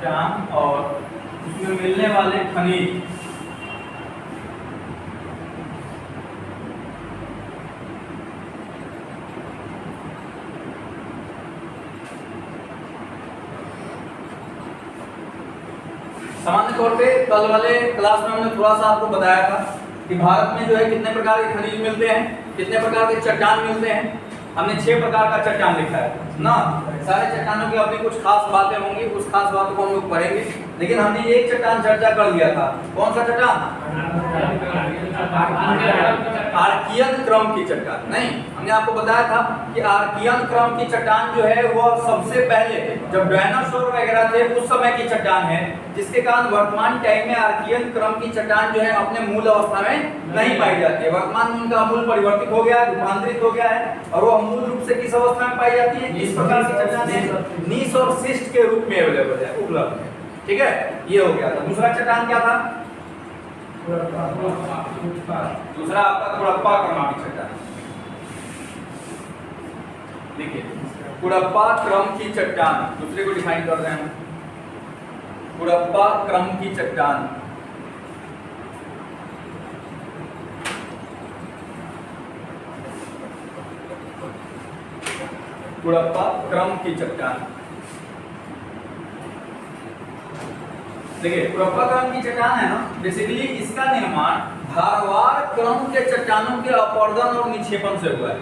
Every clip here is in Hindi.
चट्टान और उसमें मिलने वाले खनिज सामान्य तौर पे कल वाले क्लास में हमने थोड़ा सा आपको बताया था कि भारत में जो है कितने प्रकार के खनिज मिलते हैं, कितने प्रकार के चट्टान मिलते हैं। हमने 6 प्रकार का चट्टान लिखा है ना। सारे चट्टानों की अपनी कुछ खास बातें होंगी, उस खास बातों को हम लोग पढ़ेंगे। लेकिन हमने एक चट्टान चर्चा कर लिया था। कौन सा चट्टान? आर्कियन क्रम की चट्टान। नहीं, हमने आपको बताया था कि आर्कियन क्रम की चट्टान जो है वो सबसे पहले जब डायनासोर वगैरह थे उस समय की चट्टान है, जिसके कारण वर्तमान टाइम में आर्कियन क्रम की चट्टान जो है अपने मूल अवस्था में नहीं पाई जाती है। वर्तमान में उनका मूल परिवर्तित हो गया है, रूपांतरित हो गया है और वो मूल रूप से किस अवस्था में पाई जाती है? इस प्रकार की चट्टान नीस और शिष्ट के रूप में अवेलेबल है, उपलब्ध है। ठीक है, ये हो गया था। दूसरा चट्टान क्या था? दूसरा आपका कुड़प्पा क्रम की चट्टान। देखिए, कुड़प्पा क्रम की चट्टान, दूसरे को डिफाइन कर रहे हैं। कुड़प्पा क्रम की चट्टान कुड़प्पा क्रम की चट्टान। देखिए, कुड़प्पा क्रम की चट्टान है ना, बेसिकली इसका निर्माण धारवार क्रम के चट्टानों के अपरदन और निक्षेपण से हुआ है।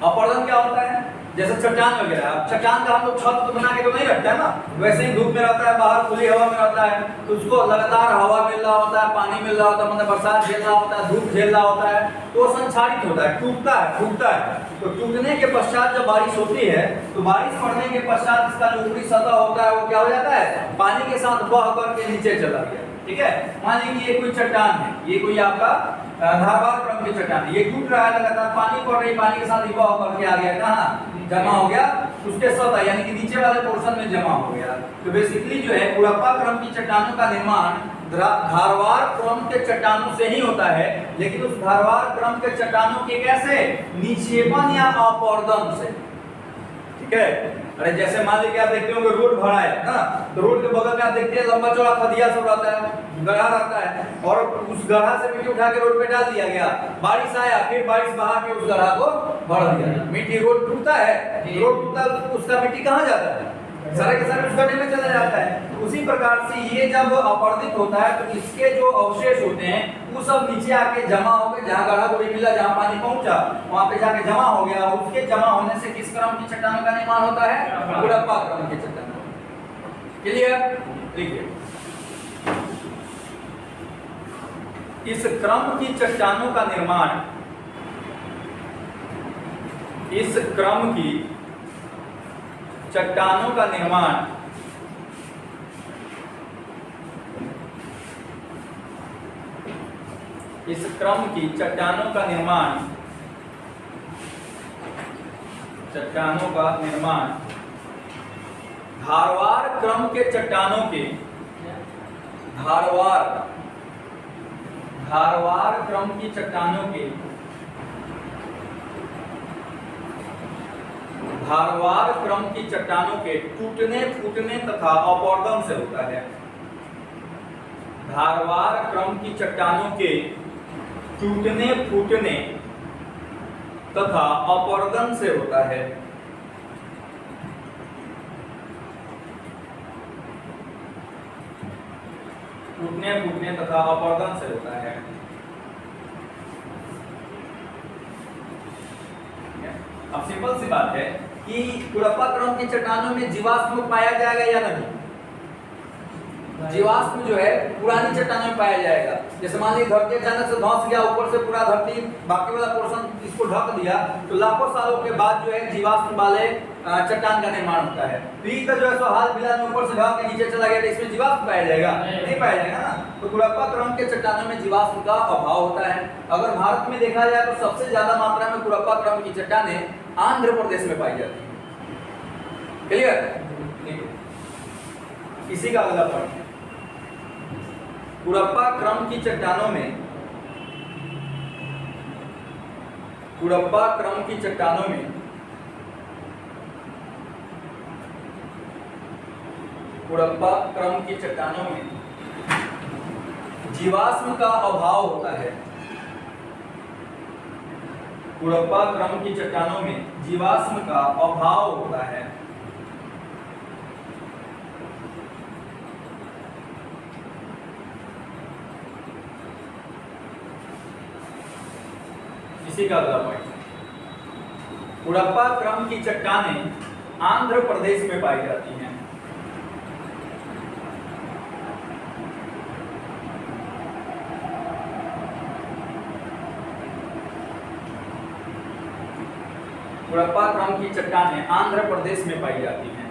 अपरदन क्या होता है? जैसे चट्टान वगैरह, चट्टान का हम लोग छत तो बना के तो नहीं रखते हैं ना, वैसे ही धूप में रहता है, बाहर खुली हवा में रहता है, तो उसको लगातार हवा मिल रहा होता है, पानी मिल रहा होता है, मतलब बरसात झेल रहा होता है, धूप झेल रहा होता है, तो वो संक्षारित होता है, टूटता है, फूटता है। तो टूटने के पश्चात जब बारिश होती है तो बारिश पड़ने के पश्चात इसका जो ऊपरी सतह होता है वो क्या हो जाता है? पानी के साथ बह करके नीचे चला गया। ठीक है, मान लीजिए ये कोई चट्टान है, ये कोई आपका धारवार क्रम की चट्टान है, ये टूट रहा है, लगातार पानी पड़ रही, पानी के साथ बह करके आ गया, कहाँ जमा हो गया? उसके सतह यानी कि नीचे वाले पोर्शन में जमा हो गया। तो बेसिकली जो है कुड़प्पा क्रम की चट्टानों का निर्माण धारवार क्रम के चट्टानों से ही होता है, लेकिन उस धारवार क्रम के चट्टानों के कैसे? निक्षेपण या अपरदन से। ठीक है, अरे जैसे मान लीजिए आप देखते होंगे रोड भरा है ना, तो रोड के बगल में आप देखते हैं लंबा चौड़ा खदिया सब रहता है, गड्ढा रहता है, और उस गड्ढा से मिट्टी उठा के रोड पे डाल दिया गया, बारिश आया, फिर बारिश बहा के उस गड्ढा को भर दिया, मिट्टी रोड टूटता है, रोड टूटता है तो उसका मिट्टी कहाँ जाता है? सारे के सारे उस गड्ढे में चला जाता है। तो उसी प्रकार से ये जब अपरदित होता है तो इसके जो अवशेष होते हैं वो सब नीचे आके जमा हो गए, जहाँ गड्ढा कोई मिला, जहाँ पानी पहुंचा वहां पे जाके जमा हो गया। उसके जमा होने से किस क्रम की चट्टानों का निर्माण होता है? कुड़प्पा क्रम की चट्टान। क्लियर? देखिए, इस क्रम की चट्टानों का निर्माण, इस क्रम की चट्टानों का निर्माण इस क्रम की चट्टानों का निर्माण धारवार क्रम के चट्टानों के धारवार क्रम की चट्टानों के धारवार क्रम की चट्टानों के टूटने फूटने तथा अपरदन से होता है। धारवार क्रम की चट्टानों के टूटने फूटने तथा अपरदन से होता है। टूटने फूटने तथा अपरदन से होता है। अब सिंपल सी बात है कि कुड़प्पा क्रम की चट्टानों में जीवाश्म पाया जाएगा या नहीं? जीवाश्म जो है पुरानी चट्टानों में पाया जाएगा। जैसे मान लीजिए धरती अचानक से धंस गया, ऊपर से पूरा धरती बाकी वाला पोर्शन इसको ढक दिया, तो लाखों सालों के बाद जो है जीवाश्म वाले चट्टान का निर्माण होता है। तो ये जो है सो हाल फिलहाल में ऊपर से ढक के नीचे चला गया, तो इसमें जीवाश्म पाया जाएगा? नहीं पाया जाएगा ना। तो कुड़प्पा क्रम के चट्टानों में जीवाश्म का अभाव होता है। अगर भारत में देखा जाए तो सबसे ज्यादा मात्रा में कुड़प्पा क्रम की चट्टानें आंध्र प्रदेश में पाई जाती है। क्लियर? इसी का अगला पॉइंट, कुड़प्पा क्रम की चट्टानों में कुड़प्पा क्रम की चट्टानों में कुड़प्पा क्रम की चट्टानों में जीवाश्म का अभाव होता है। कुड़प्पा क्रम की चट्टानों में जीवाश्म का अभाव होता है। इसी का अगला पॉइंट, कुड़प्पा क्रम की चट्टानें आंध्र प्रदेश में पाई जाती हैं। कुड़प्पा क्रम की चट्टानें आंध्र प्रदेश में पाई जाती हैं।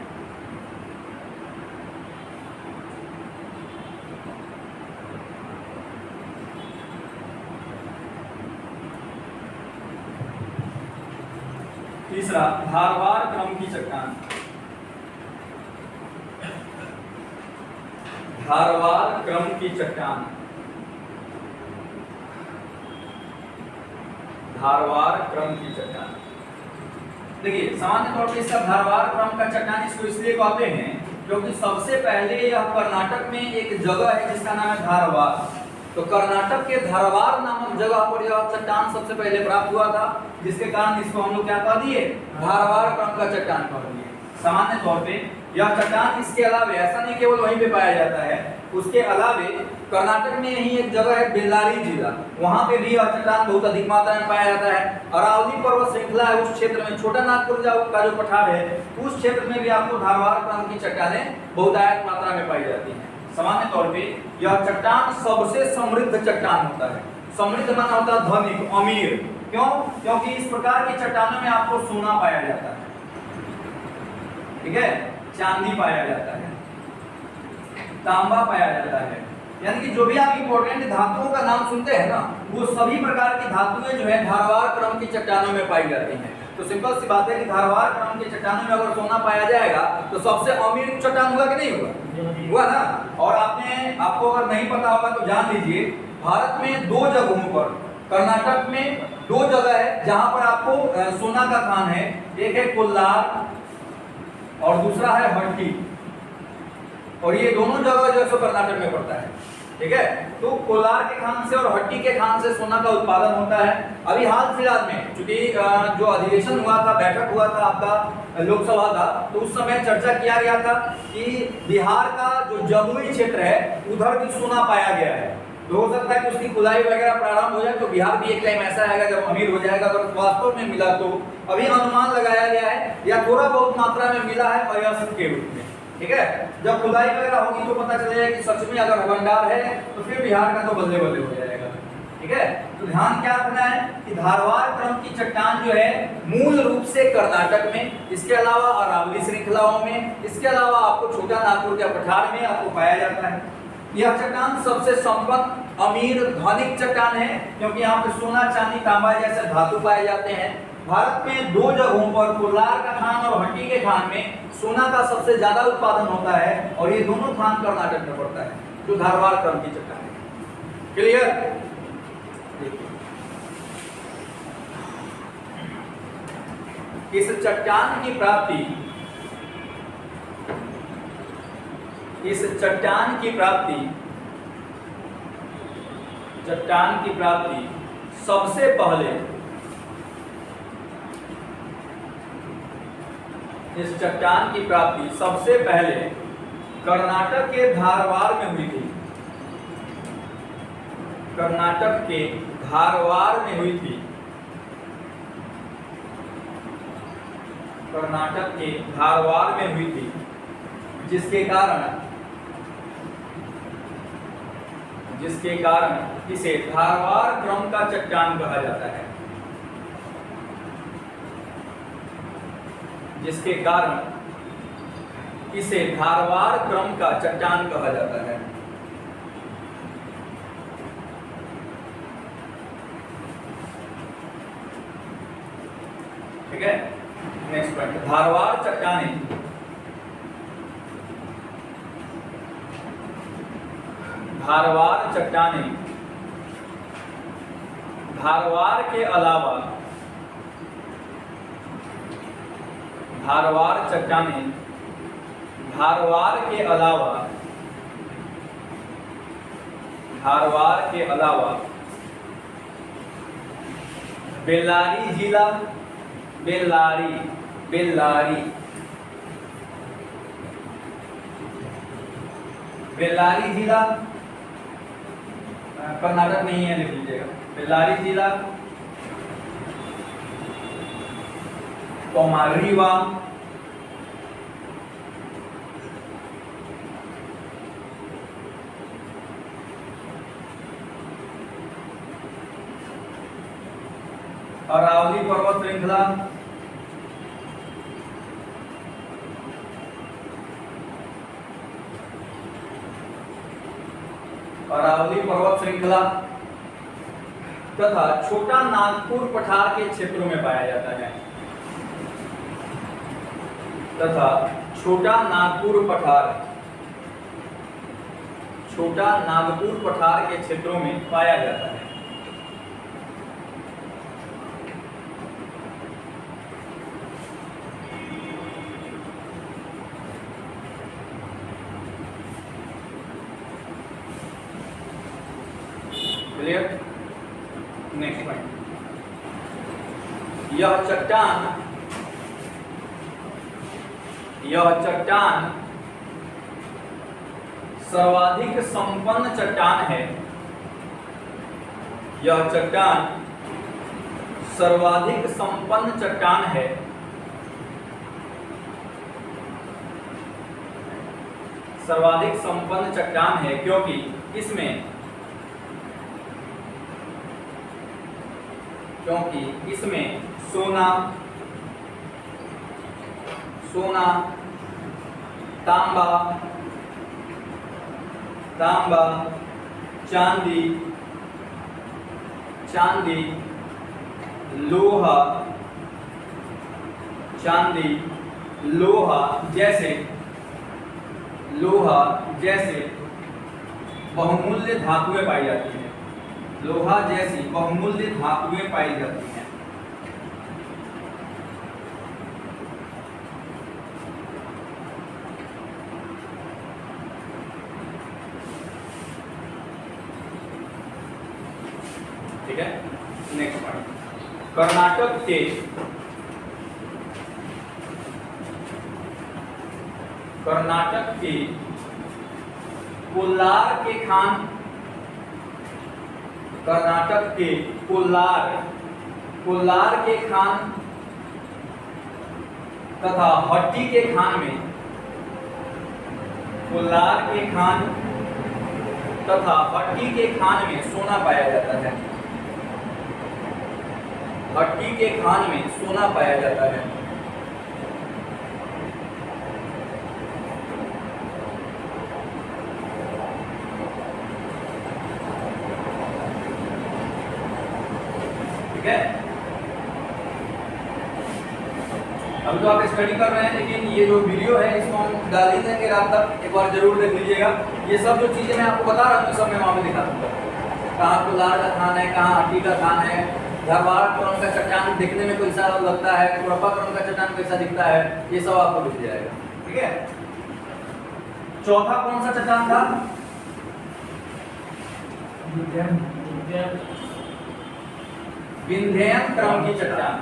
तीसरा, धारवाड़ क्रम की चट्टान। धारवाड़ क्रम की चट्टान, धारवाड़ क्रम की चट्टान। देखिए, सामान्य तौर पर इसका धारवाड़ क्रम का चट्टान इसको इसलिए कहते हैं क्योंकि सबसे पहले यह कर्नाटक में एक जगह है जिसका नाम है धारवाड़। तो कर्नाटक के धारवाड़ नामक जगह पर यह चट्टान सबसे पहले प्राप्त हुआ था, जिसके कारण इसको हम लोग क्या कह दिए, धारवाड़ क्रम का चट्टान कह दिए। सामान्य तौर पे यह चट्टान इसके अलावे ऐसा नहीं केवल वहीं पे पाया जाता है, उसके अलावे कर्नाटक में यही एक जगह है बेल्लारी जिला, वहां पे भी यह चट्टान बहुत अधिक मात्रा में पाया जाता है। अरावली पर्वत श्रृंखला है उस क्षेत्र में, छोटा नागपुर का जो पठार है उस क्षेत्र में भी आपको धारवाड़ क्रम की चट्टानें बहुतायत मात्रा में पाई जाती हैं। सामान्य तौर पे यह चट्टान सबसे समृद्ध चट्टान होता है। समृद्ध माना होता है धनिक, अमीर। क्यों? क्योंकि इस प्रकार की चट्टानों में आपको सोना पाया जाता है, ठीक है, चांदी पाया जाता है, तांबा पाया जाता है, यानी कि जो भी आप इंपॉर्टेंट धातुओं का नाम सुनते हैं ना, वो सभी प्रकार की धातुएं जो है धारवाड़ क्रम की चट्टानों में पाई जाती हैं। तो सिंपल सी बात है कि धारवाड़ क्रम की चट्टानों में अगर सोना पाया जाएगा तो सबसे अमीर चट्टान होगा कि नहीं होगा? हुआ ना। और आपको अगर नहीं पता होगा तो जान लीजिए, भारत में 2 जगहों पर, कर्नाटक में 2 जगह है जहां पर आपको सोना का खान है। एक है कोल्लार और दूसरा है हट्टी, और ये दोनों जगह जो है सो कर्नाटक में पड़ता है, ठीक है। तो कोलार के खान से और हट्टी के खान से सोना का उत्पादन होता है। अभी हाल फिलहाल में चूंकि जो अधिवेशन हुआ था, बैठक हुआ था आपका लोकसभा का, तो उस समय चर्चा किया गया था कि बिहार का जो जमुई क्षेत्र है उधर भी सोना पाया गया है। तो हो सकता है कि उसकी खुदाई वगैरह प्रारंभ हो जाए तो बिहार भी एक टाइम ऐसा आएगा जब अमीर हो जाएगा। अगर वास्तव में मिला तो अभी अनुमान लगाया गया है या थोड़ा बहुत मात्रा में मिला है अयस्क के रूप में, ठीक है। जब खुदाई वगैरह होगी तो पता चलेगा कि सच में अगर भंडार है तो फिर बिहार का तो बल्ले बल्ले हो जाएगा, ठीक है। तो ध्यान क्या रखना है कि धारवाड़ क्रम की चट्टान जो है मूल रूप से कर्नाटक में, इसके अलावा अरावली श्रृंखलाओं में, इसके अलावा आपको छोटा नागपुर के पठार में आपको पाया जाता है। यह चट्टान सबसे संपन्न, अमीर, धनिक चट्टान है क्योंकि यहाँ पे सोना, चांदी, तांबा जैसे धातु पाए जाते हैं। भारत में 2 जगहों पर, कोलार का खान और हट्टी के खान में सोना का सबसे ज्यादा उत्पादन होता है, और ये दोनों खान कर्नाटक में पड़ता है, जो धारवाड़ क्रम की चट्टान है। क्लियर? इस चट्टान की प्राप्ति, इस चट्टान की प्राप्ति सबसे पहले, इस चट्टान की प्राप्ति सबसे पहले कर्नाटक के धारवाड़ में हुई थी। कर्नाटक के धारवाड़ में हुई थी। कर्नाटक के धारवाड़ में हुई थी, जिसके कारण इसे धारवाड़ क्रम का चट्टान कहा जाता है। जिसके कारण इसे धारवाड़ क्रम का चट्टान कहा जाता है। ठीक है, नेक्स्ट पॉइंट, धारवाड़ चट्टानें धारवाड़ के अलावा धारवाड़ धारवाड़ के अलावा बेल्लारी जिला, बेल्लारी जिला कर्नाटक नहीं है, लिख लीजिएगा बेल्लारी जिला, कोमारीवा, अरावली पर्वत श्रृंखला, तथा छोटा नागपुर पठार के क्षेत्रों में पाया जाता है, तथा छोटा नागपुर पठार के क्षेत्रों में पाया जाता है। क्लियर? नेक्स्ट पॉइंट, यह चट्टान सर्वाधिक संपन्न चट्टान है। यह चट्टान सर्वाधिक संपन्न चट्टान है। सर्वाधिक संपन्न चट्टान है क्योंकि इसमें सोना, तांबा, चांदी, लोहा जैसे बहुमूल्य धातुएं पाई जाती हैं। लोहा जैसी बहुमूल्य धातुएं पाई जाती हैं। ठीक है, नेक्स्ट पॉइंट, कर्नाटक के कोलार के खान तथा हट्टी के खान में सोना पाया जाता है। हट्टी के खान में सोना पाया जाता है। ठीक है, अब तो आप स्टडी कर रहे हैं, लेकिन ये जो वीडियो है इसको हम डाल ही देंगे रात तक, एक बार जरूर देख लीजिएगा। ये सब जो चीजें मैं आपको बता रहा हूँ सब मैं वहां पे दिखा दूंगा। कहाँ कोलार का खान है, कहाँ हट्टी का खान है, धारवाड़ क्रम का चट्टान दिखने में कैसा लगता है, कुरपा क्रम का चट्टान कैसा दिखता है, ये सब आपको दिख जाएगा। ठीक है, चौथा कौन सा चट्टान था? विंध्ययन क्रम की चट्टान।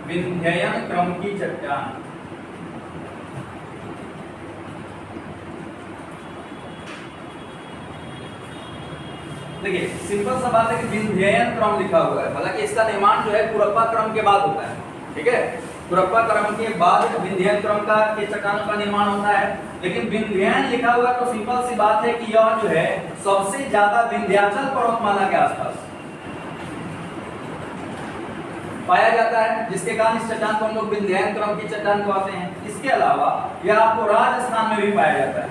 विंध्ययन क्रम की चट्टान। देखिए सिंपल सा बात है कि विंध्ययन क्रम लिखा हुआ है, हालांकि इसका निर्माण जो है कुरप्पा क्रम के बाद होता है। ठीक है, कुरप्पा क्रम के बाद विंध्ययन क्रम का के चट्टानों का निर्माण होता है, लेकिन विंध्ययन लिखा हुआ तो सिंपल सी बात है कि यह जो है सबसे ज्यादा विंध्याचल पर्वतमाला के आसपास पाया जाता है, जिसके कारण इस चट्टान को हम लोग विंध्ययन क्रम की चट्टान कहते हैं। इसके अलावा यह आपको राजस्थान में भी पाया जाता है।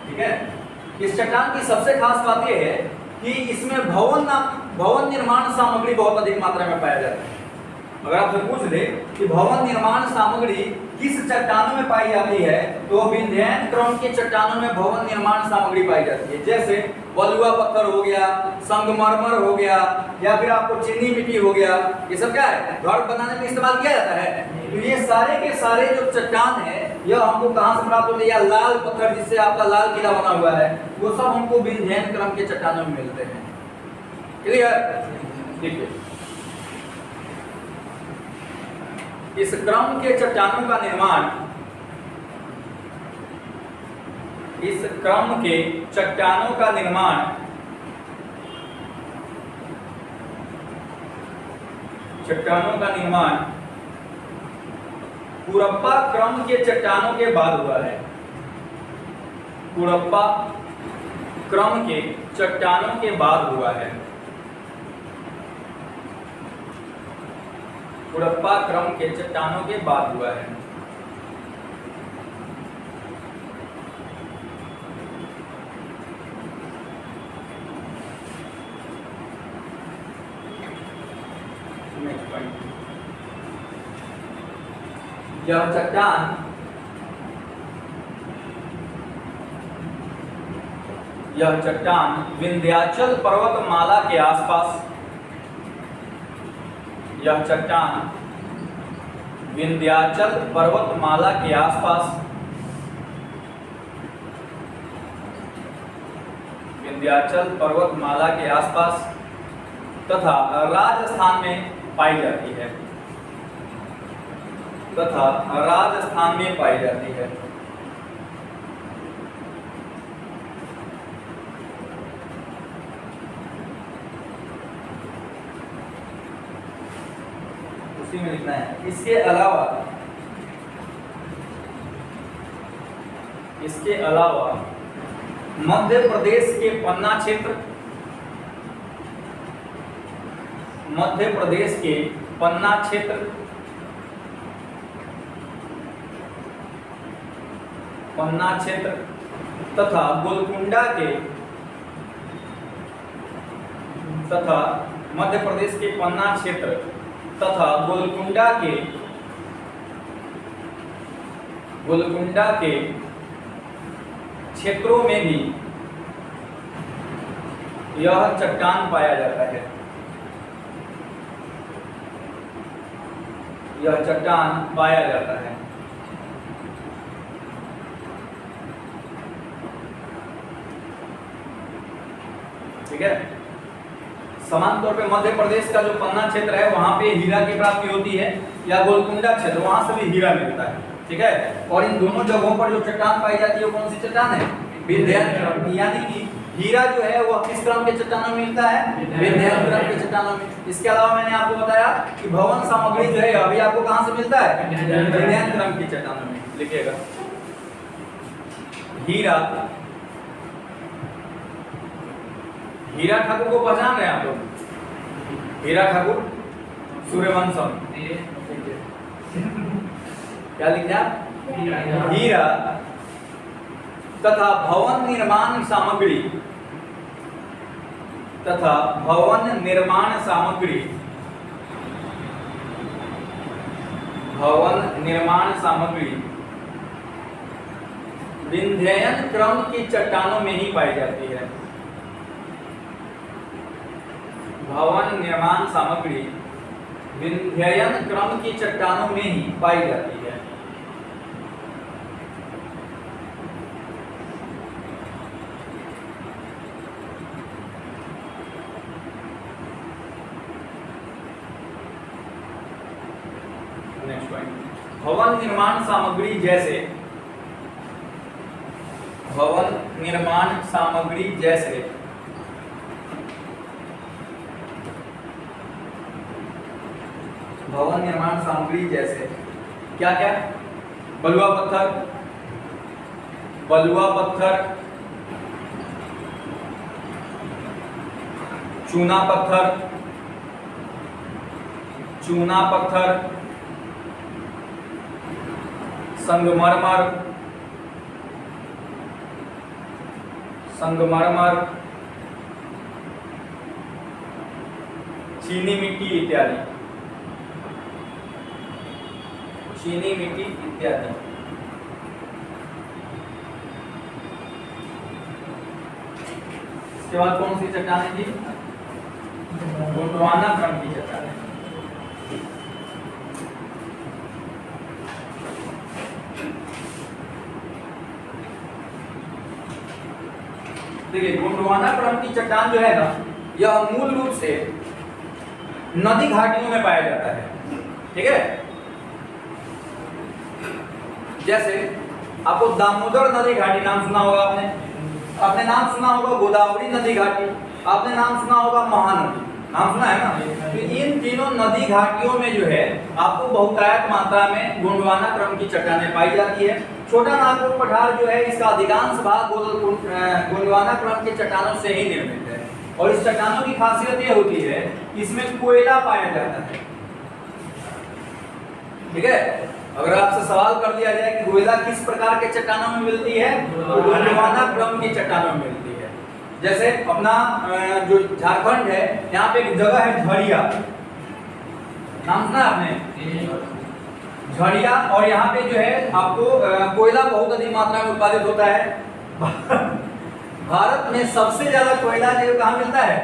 ठीक है, इस चट्टान की सबसे खास बात यह है कि इसमें भवन निर्माण सामग्री बहुत अधिक मात्रा में पाया जाता है। अगर आपसे पूछ दे कि भवन निर्माण सामग्री किस चट्टानों में पाई जाती है, तो विंध्यायन क्रम के चट्टानों में भवन निर्माण सामग्री पाई जाती है। जैसे बलुआ पत्थर हो गया, संगमरमर हो गया, या फिर आपको चीनी मिट्टी हो गया, ये सब क्या है, घर बनाने में इस्तेमाल किया जाता है। तो ये सारे के सारे जो चट्टान है, यह हमको कहाँ से प्राप्त होते हैं? या लाल पत्थर जिससे आपका लाल किला बना हुआ है, वो सब हमको विंध्यायन क्रम के चट्टानों में मिलते हैं। क्लियर? ठीक है। इस क्रम के चट्टानों का निर्माण, इस क्रम के चट्टानों का निर्माण कुरप्पा क्रम के चट्टानों के बाद हुआ है। कुरप्पा क्रम के चट्टानों के बाद हुआ है। कुरप्पा क्रम के चट्टानों के बाद हुआ है। यह चट्टान विंध्याचल पर्वतमाला के आसपास, यह चट्टान विंध्याचल पर्वतमाला के आसपास, विंध्याचल पर्वतमाला के आसपास तथा राजस्थान में पाई जाती है, तथा राजस्थान में पाई जाती है। उसी में लिखना है। इसके अलावा मध्य प्रदेश के पन्ना क्षेत्र, मध्य प्रदेश के पन्ना क्षेत्र, पन्ना क्षेत्र तथा गोलकुंडा के, तथा मध्य प्रदेश के पन्ना क्षेत्र तथा गोलकुंडा के क्षेत्रों में भी यह चट्टान पाया जाता है। यह चट्टान पाया जाता है। ठीक है। समान तौर पे मध्य प्रदेश का जो पन्ना क्षेत्र है, वहां पे हीरा की प्राप्ति होती है, या गोलकुंडा क्षेत्र, वहां से भी हीरा मिलता है। ठीक है। और इन दोनों जगहों पर जो चट्टान पाई जाती है, वो कौन सी चट्टान है? विंध्याचल। यानी कि हीरा जो है वो किस क्रम के चट्टानों में मिलता है? विंध्याचल क्रम के चट्टानों में। इसके अलावा मैंने आपको बताया कि भवन सामग्री जो है अभी आपको कहां से मिलता है? विंध्याचल क्रम की चट्टानों में। लिखिएगा हीरा। हीरा ठाकुर को पहचान रहे हैं आप लोग? हीरा ठाकुर सूर्यवंशम। क्या लिखा? हीरा तथा भवन निर्माण सामग्री, तथा भवन निर्माण सामग्री, भवन निर्माण सामग्री विंध्यायन क्रम की चट्टानों में ही पाई जाती है। भवन निर्माण सामग्री विंध्यायन क्रम की चट्टानों में ही पाई जाती है। नेक्स्ट पॉइंट, भवन निर्माण सामग्री जैसे, भवन निर्माण सामग्री जैसे भवन निर्माण सामग्री जैसे क्या क्या? बलुआ पत्थर, बलुआ पत्थर, चूना पत्थर, चूना पत्थर, संगमरमर, संगमरमर, चीनी मिट्टी इत्यादि। चीनी मिट्टी इत्यादि। इसके बाद कौन सी चट्टानें जी? गोंडवाना क्रम की चट्टानें। देखिए गोंडवाना क्रम की चट्टान जो है ना, यह मूल रूप से नदी घाटियों में पाया जाता है, ठीक है। जैसे आपको दामोदर नदी घाटी नाम सुना होगा आपने नाम सुना होगा गोदावरी नदी घाटी, आपने नाम सुना होगा महानदी, नाम सुना है ना। तो इन तीनों नदी घाटियों में जो है आपको बहुतायत मात्रा में गोंडवाना क्रम की चट्टानें पाई जाती है। छोटा नागपुर पठार जो है इसका अधिकांश भाग गोंडवाना क्रम के चट्टानों से ही निर्मित है। और इस चट्टानों की खासियत यह होती है इसमें कोयला पाया जाता है, ठीक है। अगर आपसे सवाल कर दिया जाए कि कोयला किस प्रकार के चट्टानों में मिलती है, तो गोंडवाना क्रम की चट्टानों में मिलती है। जैसे अपना जो झारखंड है, यहाँ पे एक जगह है झड़िया, नाम सुना आपने? झड़िया। और यहाँ पे जो है आपको कोयला बहुत अधिक मात्रा में उत्पादित होता है। भारत में सबसे ज्यादा कोयला जो कहाँ मिलता है?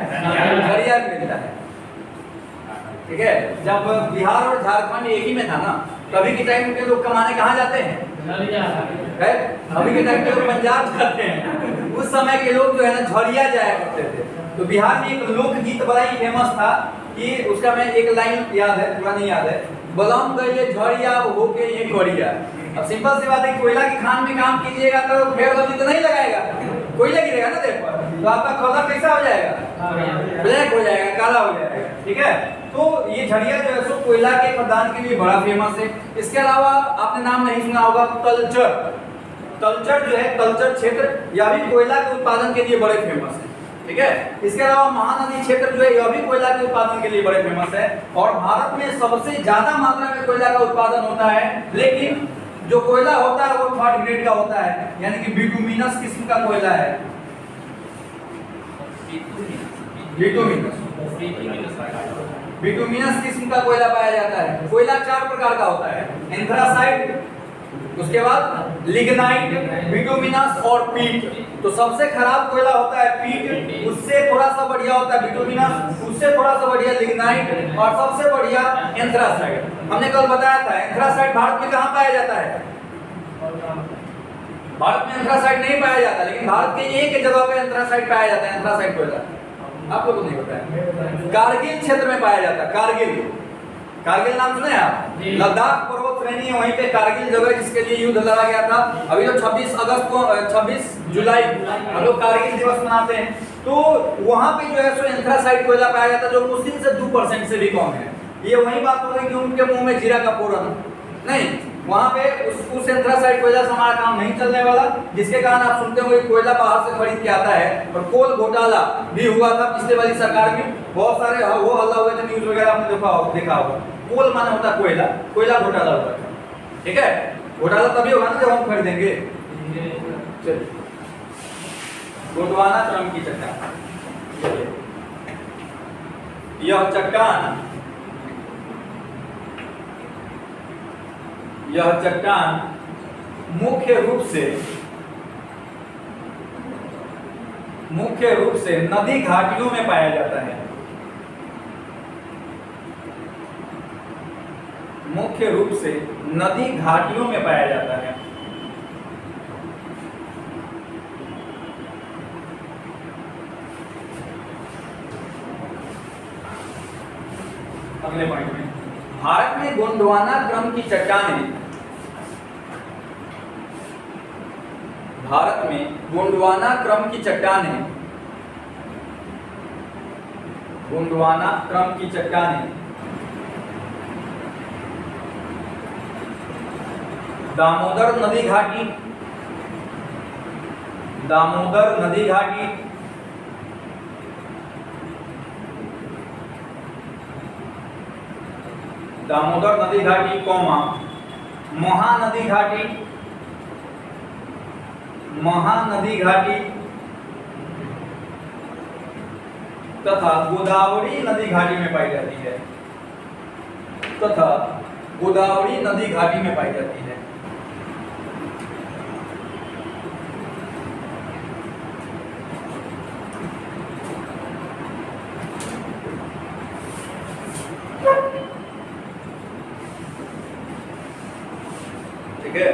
झड़िया में मिलता है, ठीक है। जब बिहार और झारखंड एक ही में था ना, तभी के टाइम के लोग कमाने कहाँ जाते हैं? अभी के टाइम के लोग पंजाब जाते हैं। उस समय के लोग जो है ना झड़िया जाया करते थे। तो बिहार में एक लोकगीत बड़ा ही फेमस था कि उसका मैं एक लाइन याद है, पूरा नहीं याद है। बलम गए झड़िया होके ये कोरिया। अब सिंपल सी बात है, कोयला की खान में काम कीजिएगा तो फेयर लवली तो नहीं लगाएगा, कोयला गिरेगा ना देह पर, तो आपका कलर कैसा हो जाएगा? ब्लैक हो जाएगा, काला हो जाएगा, ठीक है। तो ये झड़िया जो है सो कोयला के खदान के लिए बड़ा फेमस है। इसके अलावा आपने नाम नहीं सुना होगा तलचर। तलचर जो है, तलचर क्षेत्र, यह भी कोयला के उत्पादन के लिए बड़े फेमस है, ठीक है। इसके अलावा महानदी क्षेत्र जो है यह भी कोयला के उत्पादन के लिए बड़े फेमस है। और भारत में सबसे ज्यादा मात्रा में कोयला का उत्पादन होता है, लेकिन जो कोयला होता है वो थर्ड ग्रेड का होता है, यानी कि बिटुमिनस किस्म का कोयला है। बिटुमिनस किस्म का कोयला पाया जाता है। कोयला 4 प्रकार का होता है, एंथ्रासाइट, उसके बाद लिग्नाइट, बिटुमिनस और पीट। तो सबसे खराब कोयला होता है पीट, उससे थोड़ा सा बढ़िया होता है बिटुमिनस, उससे थोड़ा सा बढ़िया लिग्नाइट, और सबसे बढ़िया एंथ्रासाइट। हमने कल बताया था एंथ्रासाइट भारत में कहाँ पाया जाता है? भारत में एंथ्रासाइट नहीं पाया जाता, लेकिन भारत के एक जगह पे एंथ्रासाइट पाया जाता है। एंथ्रासाइट कोयला आप लोगों को नहीं पता है, कारगिल क्षेत्र में पाया जाता है। कारगिल नाम सुने आप? लद्दाख पर्वत श्रेणी है, वहीं पे कारगिल जगह जिसके लिए युद्ध लड़ा गया था। अभी तो 26 जुलाई हम लोग कारगिल दिवस मनाते हैं। तो वहां पे जो है सो एंथ्रासाइट कोयला पाया जाता है, जो मुस्लिम से 2% से भी कम है। ये वही बात हो गई कि उनके मुंह में जीरा का फोरन नहीं, वहां पे उस एंथ्रासाइट कोयला से हमारा काम नहीं चलने वाला, जिसके कारण आप सुनते होंगे कोयला बाहर से खरीद के आता है। और कोल घोटाला भी हुआ था पिछले वाली सरकार में, बहुत सारे वो हल्ला हुए थे, न्यूज वगैरह आपने देखा होगा। कोल माने होता कोयला, कोयला घोटाला हुआ था, ठीक है। घोटाला तभी होगा ना जब हम खरीदेंगे। चलिए गोंडवाना क्रम की चट्टान, यह चट्टान मुख्य रूप से नदी घाटियों में पाया जाता है। मुख्य रूप से नदी घाटियों में पाया जाता है। अगले पॉइंट में, भारत में गोंडवाना क्रम की चट्टानें, भारत में गोंडवाना क्रम की चट्टानें, गोंडवाना क्रम की चट्टानें दामोदर नदी घाटी, दामोदर नदी घाटी, दामोदर नदी घाटी, महानदी घाटी, महानदी घाटी तथा गोदावरी नदी घाटी में पाई जाती है, तथा गोदावरी नदी घाटी में पाई जाती है। ठीक है,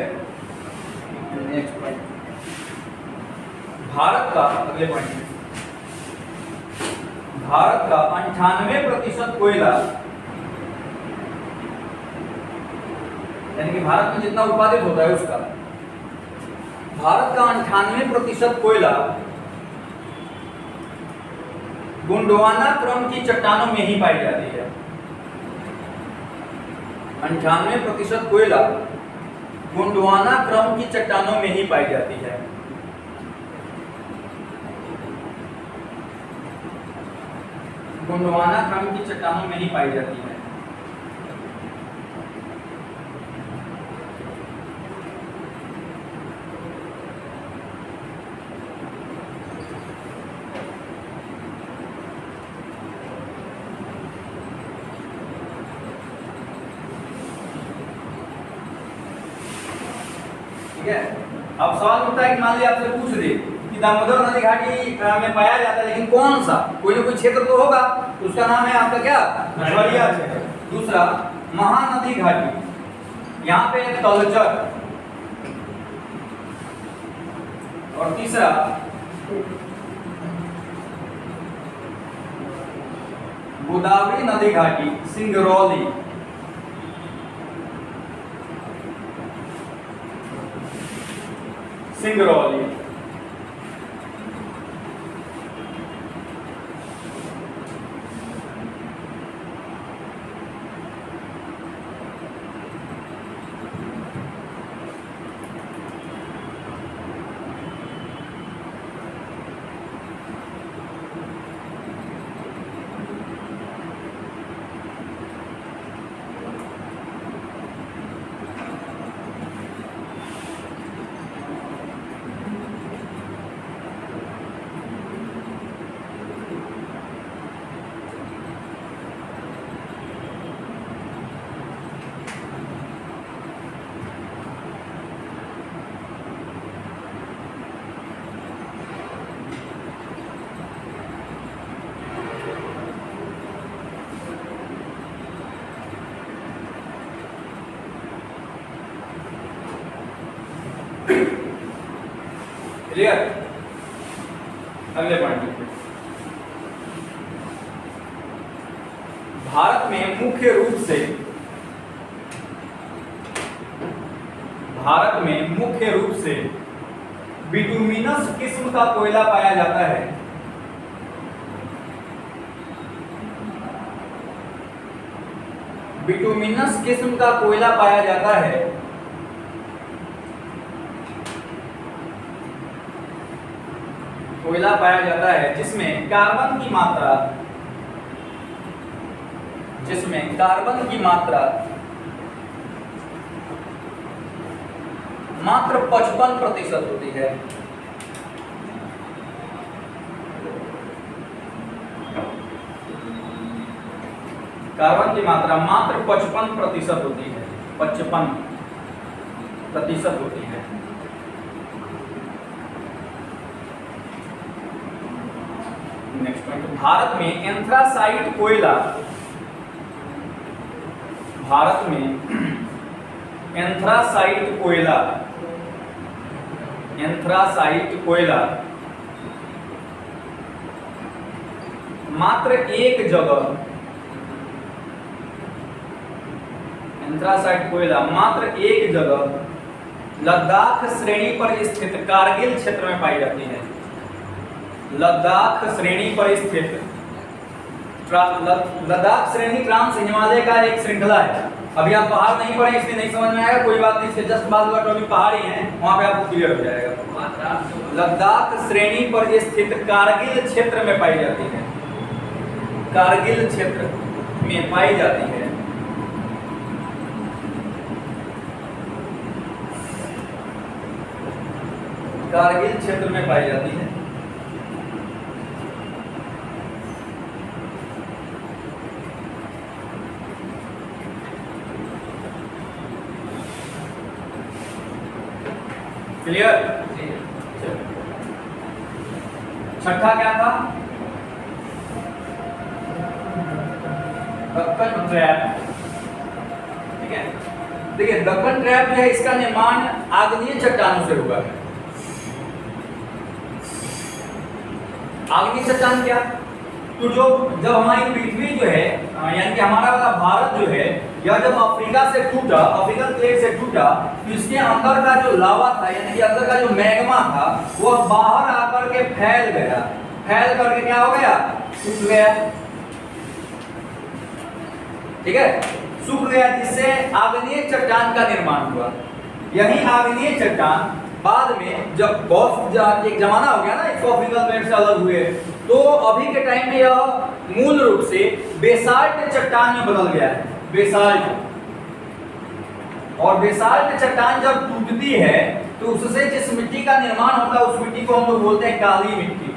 नेक्स्ट पॉइंट, भारत का अगले पॉइंट, भारत का 98% कोयला, यानी कि भारत में जितना उत्पादित होता है उसका, भारत का 98% कोयला गोंडवाना क्रम की चट्टानों में ही पाई जाती है। 98% कोयला गोंडवाना क्रम की चट्टानों में ही पाई जाती है। गोंडवाना क्रम की चट्टानों में ही पाई जाती है। ठीक है, अब सवाल उठता है कि मान लिया आपसे पूछ दे कि दामोदर नदी घाटी में पाया जाता है, लेकिन कौन सा, कोई ना कोई क्षेत्र तो होगा, तो उसका नाम है आपका क्या, मछुआरिया क्षेत्र। दूसरा महानदी घाटी, यहाँ पे तलचर, और तीसरा गोदावरी नदी घाटी सिंगरौली। सिंगरौली क्लियर। अगले पॉइंट, भारत में मुख्य रूप से, भारत में मुख्य रूप से बिटुमिनस किस्म का कोयला पाया जाता है। बिटुमिनस किस्म का कोयला पाया जाता है। कोयला पाया जाता है जिसमें कार्बन की मात्रा, जिसमें कार्बन की मात्रा मात्र 55% होती है। कार्बन की मात्रा मात्र 55% होती है, 55% होती है। नेक्स्ट पॉइंट, भारत में एंथ्रासाइट कोयला, भारत में एंथ्रासाइट कोयला, एंथ्रासाइट कोयला मात्र एक जगह, एंथ्रासाइट कोयला मात्र एक जगह लद्दाख श्रेणी पर स्थित कारगिल क्षेत्र में पाई जाती है। लद्दाख श्रेणी पर स्थित, लद्दाख श्रेणी ट्रांस हिमालय का एक श्रृंखला है। अभी आप पहाड़ नहीं पढ़े इसलिए नहीं समझ में आएगा, कोई बात नहीं, इसके जस्ट बाद का टॉपिक पहाड़ी है, वहां पे आपको क्लियर हो जाएगा। लद्दाख श्रेणी पर स्थित कारगिल क्षेत्र में पाई जाती है, कारगिल क्षेत्र में पाई जाती है। कारगिल क्षेत्र में पाई जाती है। क्लियर? छठा क्या था? दक्कन ट्रैप। ठीक है, देखिए दक्कन ट्रैप जो है इसका निर्माण आग्नेय चट्टानों से हुआ है। आग्नेय चट्टान क्या? तो जो जब हमारी पृथ्वी जो है यानी कि हमारा वाला भारत जो है, यह जब अफ्रीका से टूटा, अफ्रीकन प्लेट से टूटा, तो इसके अंदर का जो लावा था यानी कि अंदर का जो मैग्मा था वह बाहर आकर के फैल गया। फैल करके क्या हो गया? सूख गया। ठीक है, सूख गया, जिससे आग्नेय चट्टान का निर्माण हुआ। यही आग्नेय चट्टान बाद में जब बहुत एक जमाना हो गया ना, इसको अफ्रीकन प्लेट से अलग हुए, तो अभी के टाइम में यह मूल रूप से बेसाल्ट चट्टान में बदल गया है। बेसाल्ट, और बेसाल्ट चट्टान जब टूटती है तो उससे जिस मिट्टी का निर्माण होता है उस मिट्टी को हम लोग बोलते हैं काली मिट्टी।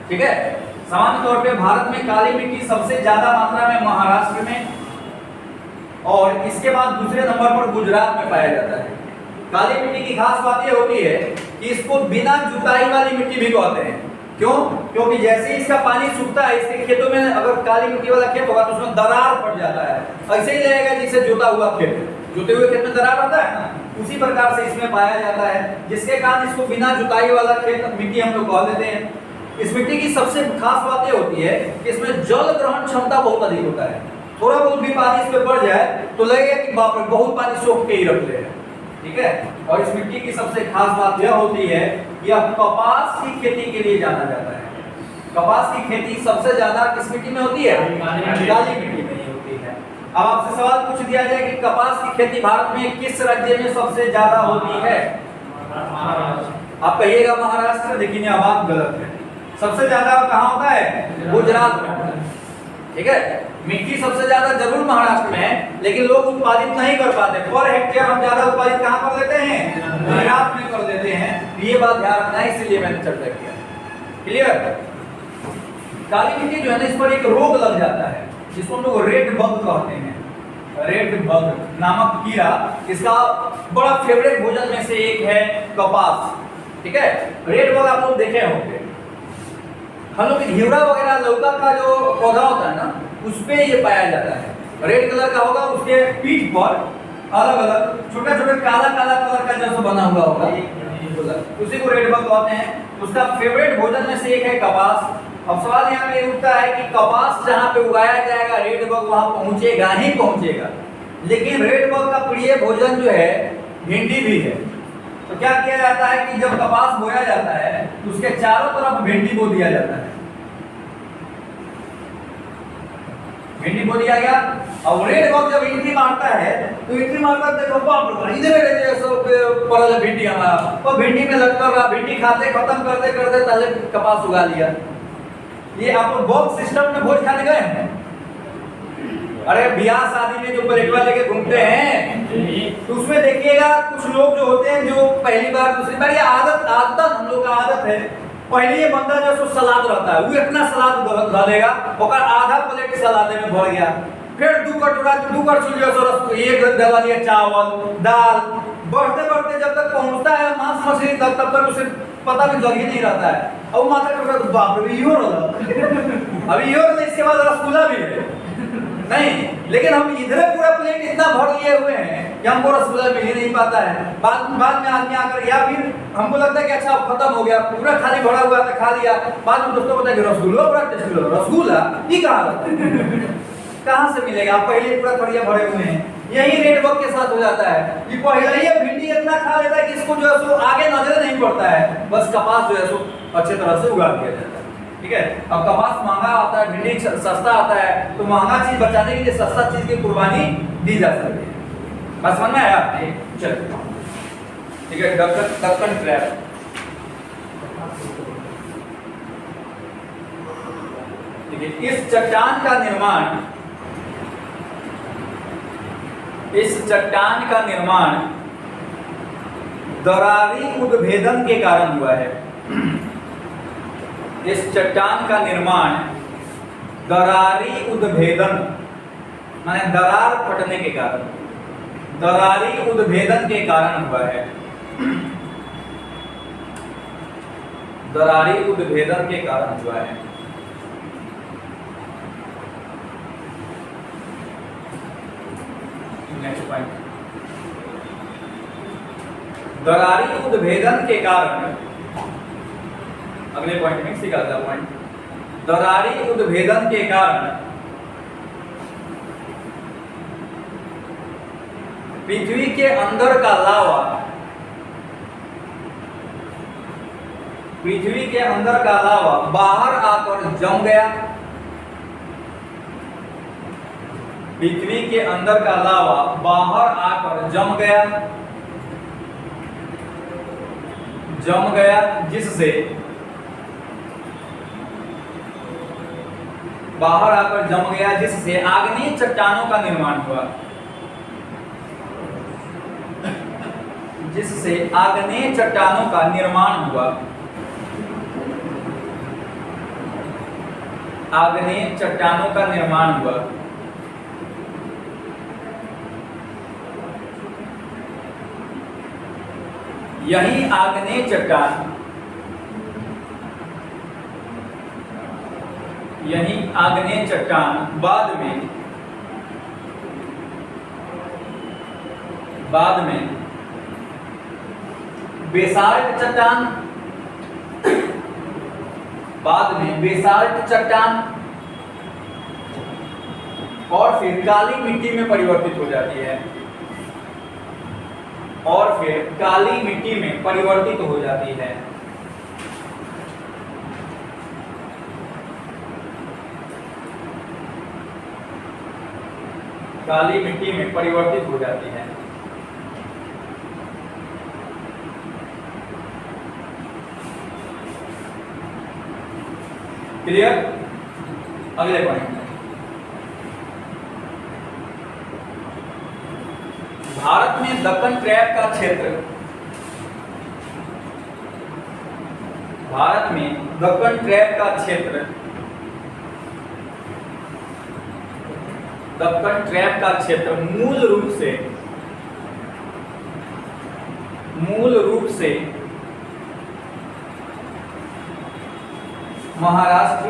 ठीक है, सामान्य तौर पे भारत में काली मिट्टी सबसे ज्यादा मात्रा में महाराष्ट्र में, और इसके बाद दूसरे नंबर पर गुजरात में पाया जाता है। काली मिट्टी की खास बात यह होती है कि इसको बिना जुताई वाली मिट्टी भी कहते हैं। क्यों? क्योंकि जैसे ही इसका पानी सूखता है, इसके खेतों में अगर काली मिट्टी वाला खेत होगा तो उसमें दरार पड़ जाता है। ऐसे ही लगेगा जैसे जोता हुआ खेत, जोते हुए खेत में दरार आता है ना, उसी प्रकार से इसमें पाया जाता है, जिसके कारण इसको बिना जुताई वाला खेत मिट्टी हम लोग कह देते हैं। इस मिट्टी की सबसे खास बात यह होती है कि इसमें जल ग्रहण क्षमता बहुत अधिक होता है। थोड़ा बहुत भी पानी इस पे बढ़ जाए तो लगेगा कि बाप रे बहुत पानी सोख के ही रख ले। ठीक है, और इस मिट्टी की सबसे खास बात यह होती है कि यह कपास की खेती के लिए जाना जाता है। कपास की खेती सबसे ज्यादा किस मिट्टी में होती है? काली मिट्टी में ही होती है। अब आपसे सवाल पूछ दिया जाए कि कपास की खेती भारत में किस राज्य में सबसे ज्यादा होती है? आप कहिएगा महाराष्ट्र, लेकिन यह बात गलत है। सबसे ज्यादा कहाँ होता है? गुजरात में। ठीक है, मिट्टी सबसे ज्यादा जरूर महाराष्ट्र में है, लेकिन लोग उत्पादित नहीं कर पाते। पर हेक्टेयर हम ज्यादा उत्पादित कहाँ कर लेते हैं? गुजरात में कर देते हैं। ये बात ध्यान रखना है, इसलिए मैंने चर्चा किया। क्लियर? काली मिट्टी जो है ना, इस पर एक रोग लग जाता है जिसको हम लोग रेड बग कहते हैं। रेड बग नामक कीड़ा, इसका बड़ा फेवरेट भोजन में से एक है कपास। ठीक है, रेड बग आप लोग देखे होंगे, हम लोग घेवड़ा वगैरह लौका का जो पौधा होता है ना, उस पे ये पाया जाता है। रेड कलर का होगा, उसके पीठ पर अलग अलग छोटा छोटा काला काला कलर का जैसा बना हुआ होगा, उसी को रेड बग कहते हैं। उसका फेवरेट भोजन में से एक है कपास। अब सवाल यहाँ पे उठता है कि कपास जहाँ पे उगाया जाएगा रेड बग वहां पहुंचेगा ही पहुंचेगा, लेकिन रेड बग का प्रिय भोजन जो है भिंडी भी है। तो क्या किया जाता है कि जब कपास बोया जाता है तो उसके चारों तरफ भिंडी बो दिया जाता है। भिंडी बो दिया गया, और रेड बग जब एंट्री मारता है तो एंट्री मारता है, देखो बाप रे इधर पड़ा भिंडी हमारा, और भिंडी में लगता रहा, भिंडी खाते खत्म करते करते पहले कपास उगा लिया। ये आप बग सिस्टम में भोज खाने गए हैं? अरे ब्याह शादी में जो प्लेटवा लेके घूमते हैं तो उसमें देखिएगा कुछ लोग जो होते हैं जो पहली बार दूसरी बार, ये आदत हम लोग का आदत है, पहले ये बंदा जो सलाद रहता है वो इतना सलाद डालेगा, और आधा प्लेट सलादे में भर गया, फिर दू कटोरा एक डाला लिया चावल दाल, बढ़ते बढ़ते जब तक पहुंचता है मांस मछली तक, तब तक उसे पता भी जग ही नहीं रहता है। और माथा टूटा तो बाप रे यो रहा अभी यो रहा, इसके बाद रसगुल्ला भी है नहीं, लेकिन हम इधर पूरा प्लेट इतना भर लिए हुए हैं कि हमको रसगुल्ला मिल ही नहीं पाता है। बाद में आदमी आकर, या फिर हमको लगता है कि अच्छा खत्म हो गया, पूरा खाली भरा हुआ था, खा लिया, बाद में दोस्तों बताया कि रसगुल्ला बड़ा टेस्टी लगा। रसगुल्ला ये कहाँ से मिलेगा? पहले पूरा थड़िया भरे हुए हैं। यही रेड बग के साथ हो जाता है कि पहले ही भिंडी इतना खा लेता है कि इसको जो है सो आगे नजर नहीं पड़ता है, बस कपास जो है सो अच्छे तरह से उगा दिया जाता है। ठीक है, अब कपास महंगा आता है, भिंडी सस्ता आता है, तो महंगा चीज बचाने के लिए सस्ता चीज की कुर्बानी दी जा सकती है। बस समझ में आया? चलो ठीक है, दक्कन ट्रैप। ठीक है, इस चट्टान का निर्माण दरारी उद्भेदन के कारण हुआ है। इस चट्टान का निर्माण दरारी उद्भेदन माने दरार फटने के कारण, दरारी उद्भेदन के कारण हुआ है। दरारी उद्भेदन के कारण हुआ है। नेक्स्ट पॉइंट, दरारी उद्भेदन के कारण, अगले पॉइंट में सीखा था पॉइंट, दरारी उद्भेदन के कारण पृथ्वी के अंदर का लावा, पृथ्वी के अंदर का लावा बाहर आकर जम गया, पृथ्वी के अंदर का लावा बाहर आकर जम गया, जिससे बाहर आकर जम गया, जिससे आग्नेय चट्टानों का निर्माण हुआ, जिससे आग्नेय चट्टानों का निर्माण हुआ, आग्नेय चट्टानों का निर्माण हुआ। यही आग्नेय चट्टान, यही आग्नेय चट्टान बाद में बेसाल्ट चट्टान, बाद में बेसाल्ट चट्टान और फिर काली मिट्टी में परिवर्तित हो जाती है, और फिर काली मिट्टी में परिवर्तित हो जाती है। काली मिट्टी में परिवर्तित हो जाती है। क्लियर? अगले पॉइंट, भारत में दक्कन ट्रैप का क्षेत्र, भारत में दक्कन ट्रैप का क्षेत्र, दक्कन ट्रैप का क्षेत्र मूल रूप से महाराष्ट्र,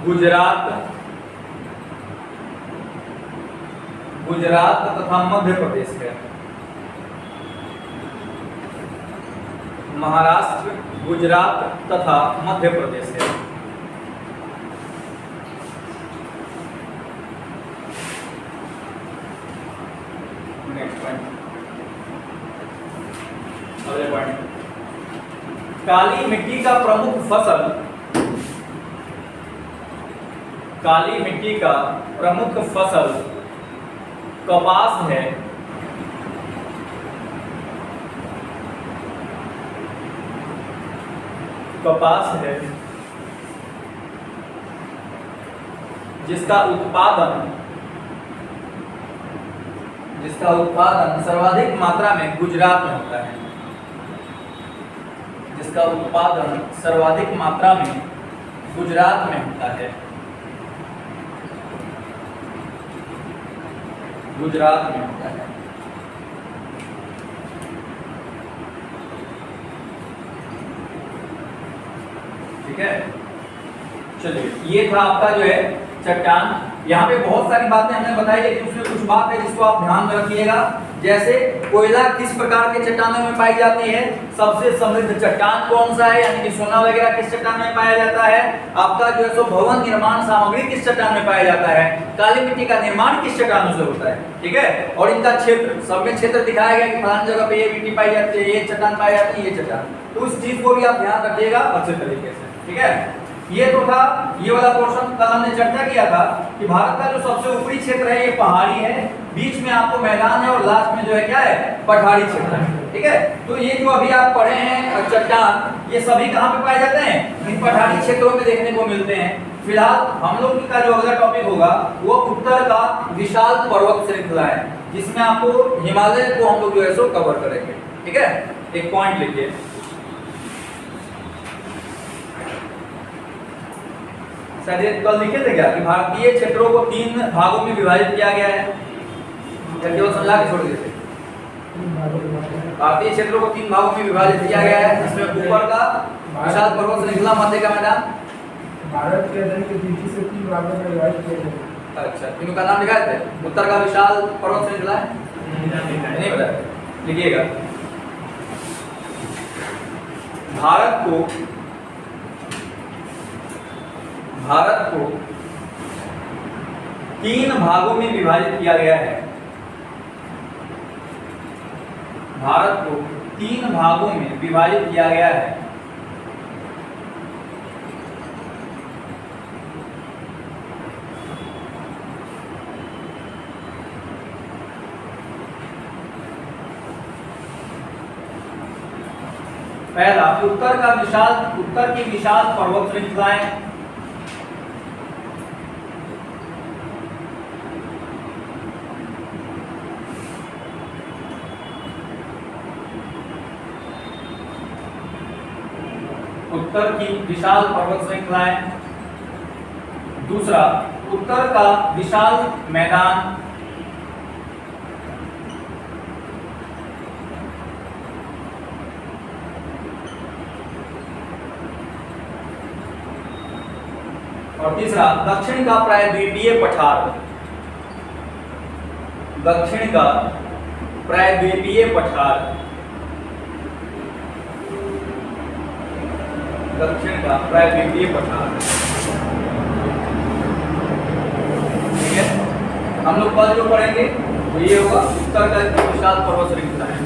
गुजरात तथा मध्य प्रदेश है। महाराष्ट्र, गुजरात तथा मध्य प्रदेश है। नेक्स्ट पॉइंट, अगले पॉइंट, काली मिट्टी का प्रमुख फसल, काली मिट्टी का प्रमुख फसल कपास है। कपास है, जिसका उत्पादन सर्वाधिक मात्रा में गुजरात में होता है, जिसका उत्पादन सर्वाधिक मात्रा में गुजरात में होता है, गुजरात में होता है। ठीक है, चलिए, ये था आपका जो है चट्टान। यहाँ पे बहुत सारी बातें हमने बताई, लेकिन उसमें कुछ बात है जिसको आप ध्यान में रखिएगा। जैसे कोयला किस प्रकार के चट्टानों में पाई जाती है, सबसे समृद्ध चट्टान कौन सा है, यानी कि सोना वगैरह किस चट्टान में पाया जाता है, आपका जो है सो भवन निर्माण सामग्री किस चट्टान में पाया जाता है, काली मिट्टी का निर्माण किस चट्टानों से होता है। ठीक है, और इनका क्षेत्र, सब में क्षेत्र दिखाया गया कि फलानी जगह पे ये मिट्टी पाई जाती है, ये चट्टान पाई जाती है, ये चट्टान। तो उस चीज को भी आप ध्यान रखिएगा अच्छे तरीके से। ठीक है, ये तो था ये वाला पोर्शन। कल हमने चर्चा किया था कि भारत का जो सबसे ऊपरी क्षेत्र है ये पहाड़ी है, बीच में आपको मैदान है, और लास्ट में जो है क्या है, पठारी क्षेत्र है। ठीक है, तो ये जो अभी आप पढ़े हैं चट्टान, ये सभी कहाँ पे पाए जाते हैं, इन पठारी क्षेत्रों में देखने को मिलते हैं। फिलहाल हम लोग का जो अगला टॉपिक होगा वो उत्तर का विशाल पर्वत श्रृंखला है, जिसमें आपको हिमालय को हम लोग जो है सो कवर करेंगे। ठीक है, एक पॉइंट लिखिए, शायद कल लिखे थे क्या कि भारतीय क्षेत्रों को 3 भागों में विभाजित किया गया है। या केवल समझा के छोड़ दिए थे? भारतीय क्षेत्रों को 3 भागों में विभाजित किया गया है, जिसमें ऊपर का विशाल पर्वत श्रृंखला, मध्य का मैदान। भारत के अध्ययन के दृष्टि से 3 भागों में विभाजित किया गया। अच्छा, तीनों का नाम लिखा थे? उत्तर का विशाल पर्वत श्रृंखला है, नहीं पता, लिखिएगा। भारत को 3 भागों में विभाजित किया गया है। भारत को 3 भागों में विभाजित किया गया है। पहला, उत्तर की विशाल पर्वत श्रृंखलाएं, उत्तर की विशाल पर्वत श्रृंखलाएं। दूसरा, उत्तर का विशाल मैदान। और तीसरा, दक्षिण का प्रायद्वीपीय पठार। दक्षिण का प्रायद्वीपीय पठार। दक्षिण का प्रायद्वीपीय पठार। ठीक है, हम लोग कल जो पढ़ेंगे वो ये होगा, उत्तर का विशाल पर्वत श्रृंखला है।